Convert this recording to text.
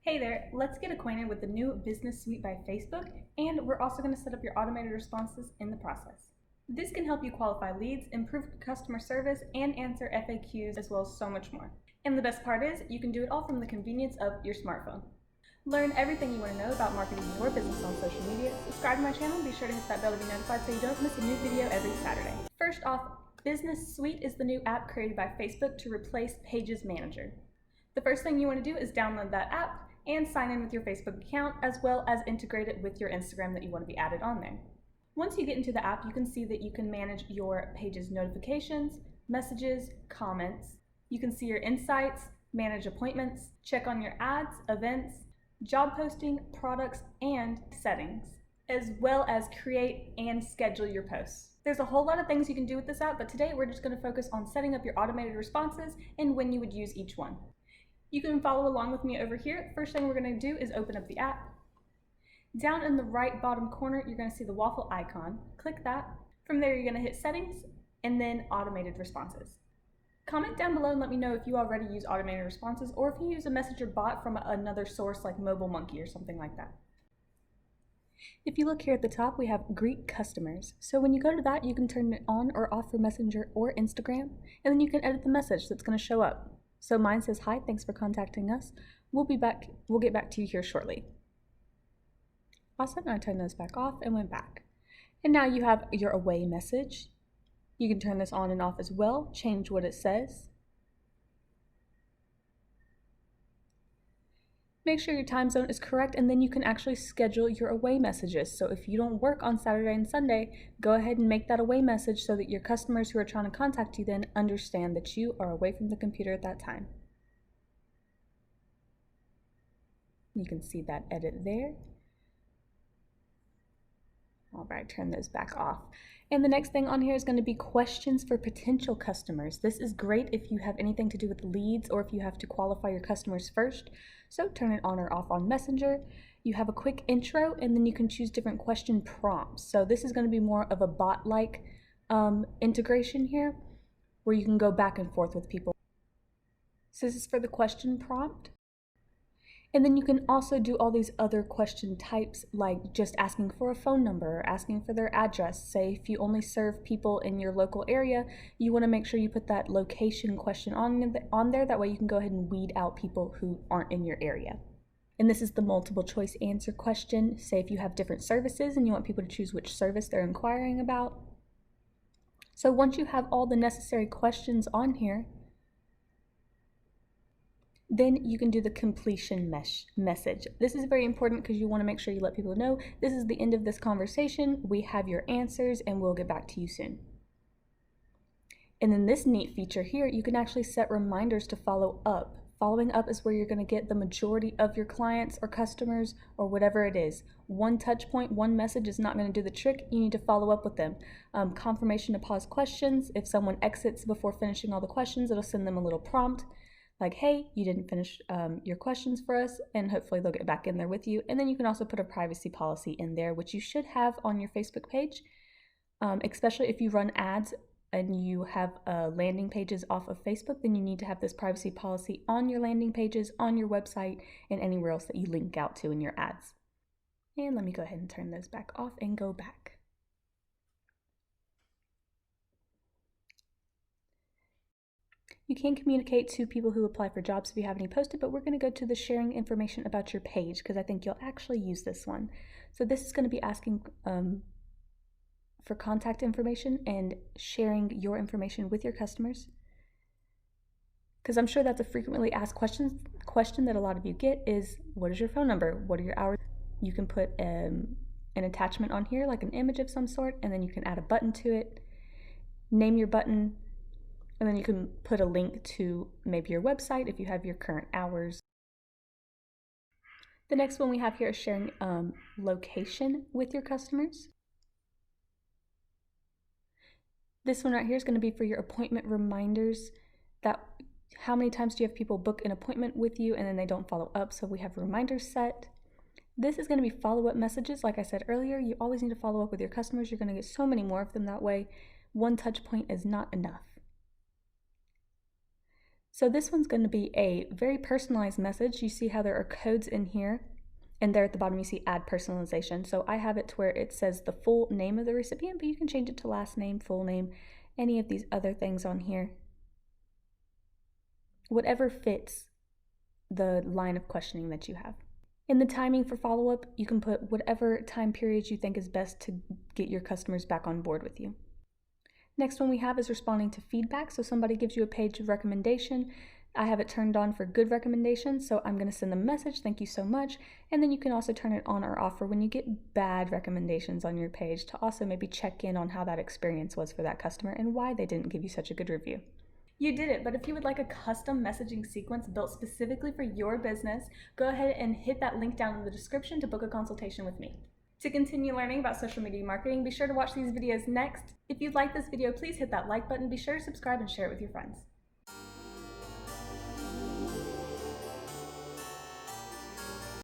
Hey there, let's get acquainted with the new Business Suite by Facebook, and we're also going to set up your automated responses in the process. This can help you qualify leads, improve customer service, and answer FAQs, as well as so much more. And the best part is, you can do it all from the convenience of your smartphone. Learn everything you want to know about marketing your business on social media. Subscribe to my channel and be sure to hit that bell to be notified so you don't miss a new video every Saturday. First off, Business Suite is the new app created by Facebook to replace Pages Manager. The first thing you want to do is download that app and sign in with your Facebook account, as well as integrate it with your Instagram that you want to be added on there. Once you get into the app, you can see that you can manage your page's notifications, messages, comments. You can see your insights, manage appointments, check on your ads, events, job posting, products, and settings, as well as create and schedule your posts. There's a whole lot of things you can do with this app, but today we're just going to focus on setting up your automated responses and when you would use each one. You can follow along with me over here. First thing we're going to do is open up the app. Down in the right bottom corner, you're going to see the waffle icon. Click that. From there, you're going to hit Settings and then Automated Responses. Comment down below and let me know if you already use automated responses or if you use a messenger bot from another source like MobileMonkey or something like that. If you look here at the top, we have Greet Customers. So when you go to that, you can turn it on or off for Messenger or Instagram, and then you can edit the message that's going to show up. So mine says, "Hi, thanks for contacting us. We'll get back to you here shortly." Awesome, I turned those back off and went back. And now you have your away message. You can turn this on and off as well, change what it says. Make sure your time zone is correct, and then you can actually schedule your away messages. So if you don't work on Saturday and Sunday, go ahead and make that away message so that your customers who are trying to contact you then understand that you are away from the computer at that time. You can see that edit there. All right, turn those back off. And the next thing on here is going to be questions for potential customers. This is great if you have anything to do with leads or if you have to qualify your customers first. So turn it on or off on Messenger. You have a quick intro, and then you can choose different question prompts. So this is going to be more of a bot-like integration here, where you can go back and forth with people. So this is for the question prompt. And then you can also do all these other question types, like just asking for a phone number or asking for their address. Say if you only serve people in your local area, you want to make sure you put that location question on there. That way you can go ahead and weed out people who aren't in your area. And this is the multiple choice answer question. Say if you have different services and you want people to choose which service they're inquiring about. So once you have all the necessary questions on here, then you can do the completion message. This is very important because you want to make sure you let people know this is the end of this conversation. We have your answers and we'll get back to you soon. And then this neat feature here, you can actually set reminders to follow up. Following up is where you're going to get the majority of your clients or customers or whatever it is. One touch point, one message is not going to do the trick. You need to follow up with them. Confirmation to pause questions. If someone exits before finishing all the questions, it'll send them a little prompt like, "Hey, you didn't finish your questions for us," and hopefully they'll get back in there with you. And then you can also put a privacy policy in there, which you should have on your Facebook page, especially if you run ads and you have landing pages off of Facebook, then you need to have this privacy policy on your landing pages, on your website, and anywhere else that you link out to in your ads. And let me go ahead and turn those back off and go back. You can communicate to people who apply for jobs if you have any posted, but we're going to go to the sharing information about your page because I think you'll actually use this one. So this is going to be asking for contact information and sharing your information with your customers, because I'm sure that's a frequently asked question that a lot of you get is, what is your phone number? What are your hours? You can put an attachment on here, like an image of some sort, and then you can add a button to it, name your button, and then you can put a link to maybe your website if you have your current hours. The next one we have here is sharing location with your customers. This one right here is going to be for your appointment reminders. That how many times do you have people book an appointment with you and then they don't follow up? So we have reminders set. This is going to be follow-up messages. Like I said earlier, you always need to follow up with your customers. You're going to get so many more of them that way. One touch point is not enough. So this one's going to be a very personalized message. You see how there are codes in here, and there at the bottom you see add personalization. So I have it to where it says the full name of the recipient, but you can change it to last name, full name, any of these other things on here. Whatever fits the line of questioning that you have. In the timing for follow-up, you can put whatever time periods you think is best to get your customers back on board with you. Next one we have is responding to feedback. So somebody gives you a page of recommendation. I have it turned on for good recommendations, so I'm going to send them a message, thank you so much. And then you can also turn it on or off for when you get bad recommendations on your page to also maybe check in on how that experience was for that customer and why they didn't give you such a good review. You did it, but if you would like a custom messaging sequence built specifically for your business, go ahead and hit that link down in the description to book a consultation with me. To continue learning about social media marketing, be sure to watch these videos next. If you like this video, please hit that like button, be sure to subscribe and share it with your friends.